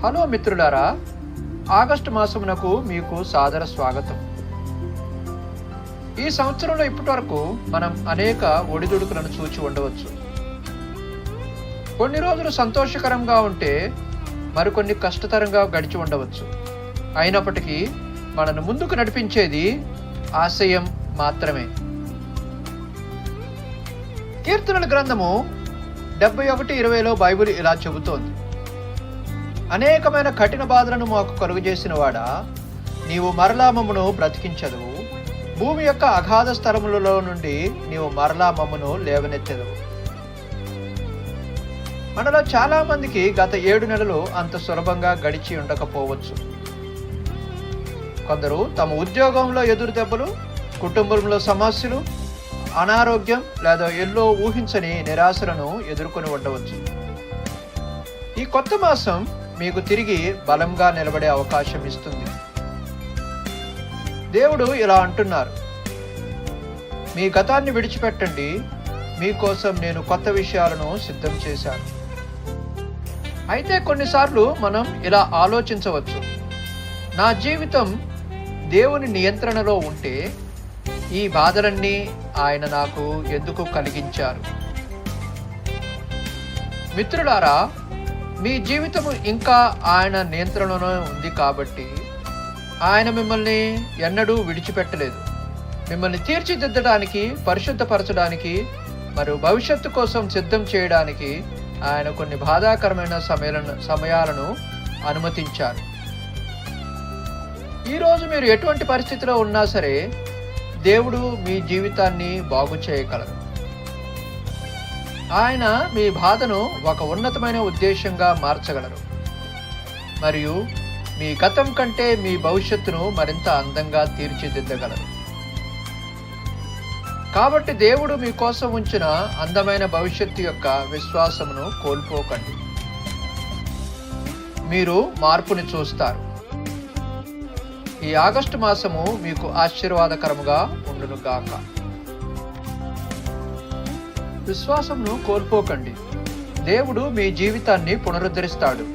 Hello మిత్రులారా, August మాసమునకు మీకు సాదర స్వాగతం. ఈ సంవత్సరంలో ఇప్పటి వరకు మనం అనేక ఒడిదుడుకులను చూచి ఉండవచ్చు. కొన్ని రోజులు సంతోషకరంగా ఉంటే మరికొన్ని కష్టతరంగా గడిచి ఉండవచ్చు. అయినప్పటికీ మనను ముందుకు నడిపించేది ఆశయం మాత్రమే. కీర్తనల గ్రంథము 71:20లో బైబిల్ ఇలా చెబుతోంది: అనేకమైన కఠిన బాధలను మాకు కలుగజేసిన వాడా, నీవు మరలా మమ్మను బ్రతికించదువు. భూమి యొక్క అగాధ స్థలములలో నుండి నీవు మరలా మమ్మను లేవనెత్తెదవు. మనలో చాలా మందికి గత 7 నెలలు అంత సులభంగా గడిచి ఉండకపోవచ్చు. కొందరు తమ ఉద్యోగంలో ఎదురు దెబ్బలు, కుటుంబంలో సమస్యలు, అనారోగ్యం లేదా ఎన్నో ఊహించని నిరాశలను ఎదుర్కొని ఉండవచ్చు. ఈ కొత్త మాసం మీకు తిరిగి బలంగా నిలబడే అవకాశం ఇస్తుంది. దేవుడు ఇలా అంటున్నారు: మీ గతాన్ని విడిచిపెట్టండి, మీకోసం నేను కొత్త విషయాలను సిద్ధం చేశాను. అయితే కొన్నిసార్లు మనం ఇలా ఆలోచించవచ్చు: నా జీవితం దేవుని నియంత్రణలో ఉంటే ఈ బాధలన్నీ ఆయన నాకు ఎందుకు కలిగించారు? మిత్రులారా, మీ జీవితము ఇంకా ఆయన నియంత్రణలో ఉంది కాబట్టి ఆయన మిమ్మల్ని ఎన్నడూ విడిచిపెట్టలేదు. మిమ్మల్ని తీర్చిదిద్దడానికి, పరిశుద్ధపరచడానికి మరియు భవిష్యత్తు కోసం సిద్ధం చేయడానికి ఆయన కొన్ని బాధాకరమైన సమయాలను అనుమతించారు. ఈరోజు మీరు ఎటువంటి పరిస్థితిలో ఉన్నా సరే దేవుడు మీ జీవితాన్ని బాగు చేయగలరు. ఆయన మీ బాధను ఒక ఉన్నతమైన ఉద్దేశంగా మార్చగలరు మరియు మీ గతం కంటే మీ భవిష్యత్తును మరింత అందంగా తీర్చిదిద్దగలరు. కాబట్టి దేవుడు మీకోసం ఉంచిన అందమైన భవిష్యత్తు యొక్క విశ్వాసమును కోల్పోకండి. మీరు మార్పుని చూస్తారు. ఈ ఆగస్టు మాసము మీకు ఆశీర్వాదకరముగా ఉండును గాక. విశ్వాసమును కోల్పోకండి. దేవుడు మీ జీవితాన్ని పునరుద్ధరిస్తాడు.